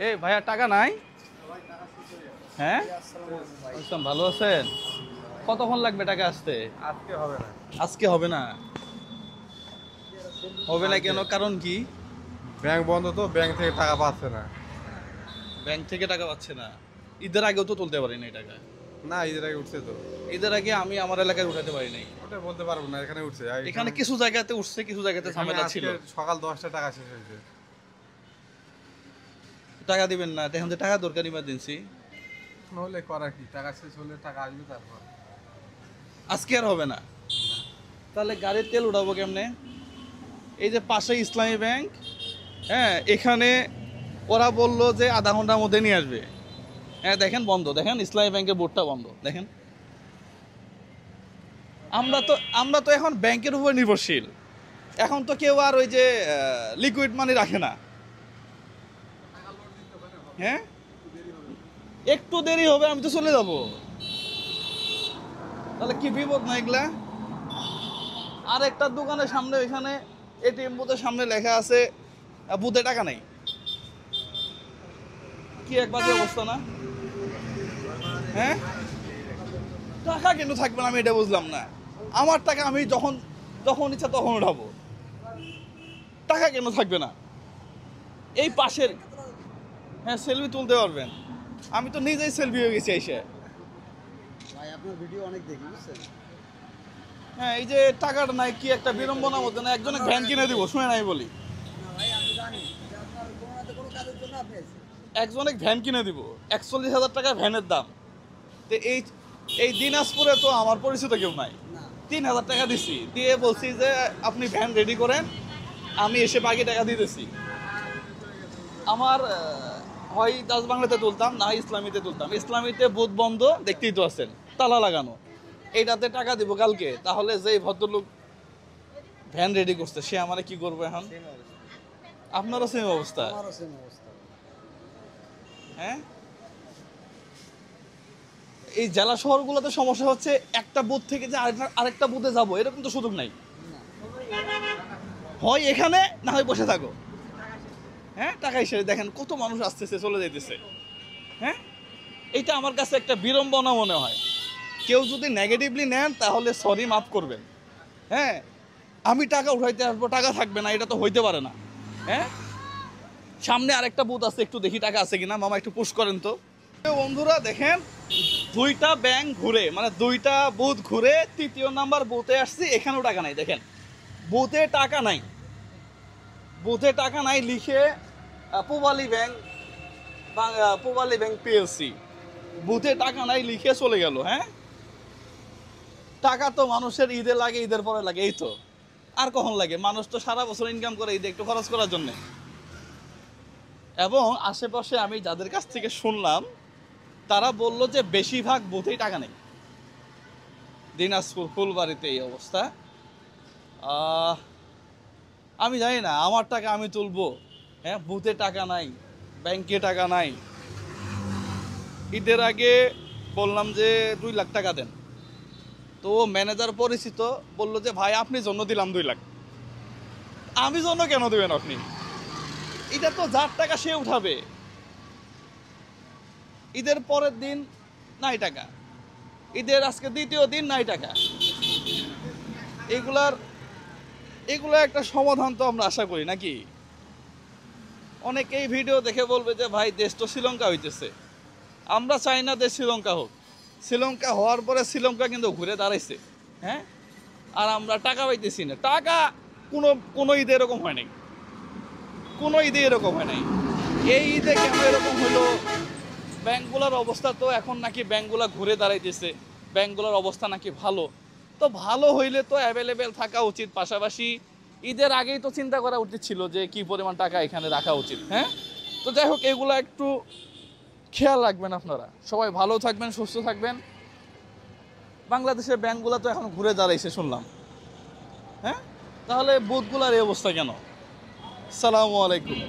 এই ভাইয়া টাকা নাই? হ্যাঁ, একদম ভালো আছেন? কতক্ষণ লাগবে টাকা আসতে? আজকে হবে না। আজকে হবে না? হবে না কেন, কারণ কি? ব্যাংক বন্ধ তো, ব্যাংক থেকে টাকা পাচ্ছে না। ব্যাংক থেকে টাকা পাচ্ছে না? ঈদের আগেও তো তুলতে পারি নাই টাকা। না, ঈদের আগে উঠছে তো। ঈদের আগে আমি আমার এলাকায় উঠাতে পারি নাই। ওটা বলতে পারবো না, এখানে উঠছে। আর এখানে কিছু জায়গাতে উঠছে, কিছু জায়গাতে এখানে ঝামেলা আজকে ছিল। সকাল 10টা টাকা শেষ হয়েছে। টাকা দিবেন না? এখন যে টাকা দরকার ইমার্জেন্সি। নহলে করা কি, টাকা শেষ হলে টাকা আসবে তারপর। আজকে আর হবে না? তাহলে গাড়ির তেল উঠাবো কেমনে? এই যে পাশে ইসলামী ব্যাংক, হ্যাঁ, এখানে ওরা বললো যে আধা ঘন্টার মধ্যে নিয়ে আসবে। হ্যাঁ দেখেন বন্ধ, দেখেন ইসলামী ব্যাংকের বোর্ডটা বন্ধ, দেখেন। আমরা তো এখন ব্যাংকের উপর নির্ভরশীল। এখন তো কেউ আর ওই যে লিকুইড মানি রাখে না। হ্যাঁ, একটু দেরি হবে, আমি তো চলে যাব। তাহলে কি বিপদ না এগুলা? আর একটা দোকানের সামনে, ওইখানে এটিএম বুথের সামনে লেখা আছে বুথে টাকা নাই। কি এক বাজে অবস্থা না? হ্যাঁ, টাকা কেন থাকবে না আমি এটা বুঝলাম না। আমার টাকা আমি যখন যখন ইচ্ছা তখন উঠাবো, টাকা কেন থাকবে না? এই পাশের, হ্যাঁ সেলফি তুলতে পারবেন। আমি তো নিজেই সেলফি হয়ে গেছি এসে। ভাই আপনার ভিডিও অনেক দেখি বুঝছেন। হ্যাঁ, এই যে টাকাটা নাই, কি একটা বিড়ম্বনার মধ্যে না। একজনে ভ্যান কিনে দিব, শুনে নাই বলি। না ভাই আমি জানি যে আপনার কোনো না কোনো কাজের জন্য আপনি আছেন। একজনে ভ্যান কিনে দিব, 41,000 টাকা ভ্যানের দাম। তো এই এই দিনাজপুরে তো আমার পরিচিত কেউ নাই। না 3,000 টাকা দিছি, দিয়ে বলছি যে আপনি ভ্যান রেডি করেন, আমি এসে বাকি টাকা দিতেছি। আমার হয় দাস বাংলাতে তুলতাম, না ইসলামীতে তুলতাম। ইসলামীতে বুথ বন্ধ, দেখতেই তো আছেন, তালা লাগানো। এইটাতে টাকা দিব কালকে, তাহলে যেই ভদ্রলোক ভ্যান রেডি করছে সে আমারে কি করবো এখন? সেম অবস্থা, আপনারও সেম অবস্থা? আমারও সেম অবস্থা। হ্যাঁ, এই জেলা শহরগুলোতে সমস্যা হচ্ছে একটা বুথ থেকে যে আরেকটা বুথে যাবো এরকম তো সুযোগ নাই। না হয় এখানে, না হয় বসে থাকো। হ্যাঁ, টাকা হিসেবে দেখেন কত মানুষ আসতেছে চলে যাইতেছে। হ্যাঁ, এইটা আমার কাছে একটা বিড়ম্বনা মনে হয়। কেউ যদি নেগেটিভলি নেন তাহলে সরি, মাফ করবেন। হ্যাঁ, আমি টাকা উঠাইতে আসবো, টাকা থাকবে না, এটা তো হইতে পারে না। হ্যাঁ, সামনে আরেকটা বুথ আছে, একটু দেখি টাকা আছে কিনা। মামা একটু পুশ করেন তো। বন্ধুরা দেখেন, দুইটা ব্যাংক ঘুরে, মানে দুইটা বুথ ঘুরে 3য় নাম্বার বুথে আসছি, এখানেও টাকা নাই। দেখেন বুথে টাকা নাই, বুথে টাকা নাই লিখে Pubali bank, Pubali bank PLC, বুথে টাকা নাই লিখে চলে গেল। হ্যাঁ, টাকা তো মানুষের ঈদে লাগে, ঈদের পরে লাগে, এই তো। আর কখন লাগে? মানুষ তো সারা বছর ইনকাম করে ঈদে একটু খরচ করার জন্য। এবং আশেপাশে আমি যাদের কাছ থেকে শুনলাম, তারা বলল যে বেশিরভাগ বুথেই টাকা নেই। দিনাজপুর ফুলবাড়িতে এই অবস্থা। আমি জানি না, আমার টাকা আমি তুলবো, হ্যাঁ, বুথে টাকা নাই, ব্যাংকে টাকা নাই। ঈদের আগে বললাম যে 2 লাখ টাকা দেন, তো ম্যানেজার পরিচিত বলল যে ভাই আপনি জন্য দিলাম 2 লাখ। আমি জন্য কেন দেবেন আপনি? এটা তো যার টাকা সে উঠাবে। ঈদের পরের দিন নাই টাকা, ঈদের আজকে 2য় দিন নাই টাকা। এগুলার একটা সমাধান তো আমরা আশা করি নাকি? অনেকেই ভিডিও দেখে বলবে যে ভাই দেশ তো শ্রীলঙ্কা হইতেছে। আমরা চাই না দেশ শ্রীলঙ্কা হোক। শ্রীলঙ্কা হওয়ার পরে শ্রীলঙ্কা কিন্তু ঘুরে দাঁড়াইছে। হ্যাঁ, আর আমরা টাকা পাইতেছি না। টাকা কোনো ঈদে এরকম হয় নাই, কোনো ঈদে এরকম হয় নাই। এই ঈদে কেন এরকম হলো? ব্যাংকগুলোর অবস্থা তো এখন নাকি ব্যাংকগুলো ঘুরে দাঁড়াইতেছে, ব্যাংকগুলোর অবস্থা নাকি ভালো। তো ভালো হইলে তো অ্যাভেলেবেল থাকা উচিত। পাশাপাশি ঈদের আগেই তো চিন্তা করা উচিত ছিল যে কি পরিমাণ টাকা এখানে রাখা উচিত। হ্যাঁ, তো যাই হোক, এগুলো একটু খেয়াল রাখবেন আপনারা। সবাই ভালো থাকবেন, সুস্থ থাকবেন। বাংলাদেশের ব্যাংকগুলো তো এখন ঘুরে দাঁড়াইছে শুনলাম। হ্যাঁ, তাহলে বুথগুলার এই অবস্থা কেন? আসসালামু আলাইকুম।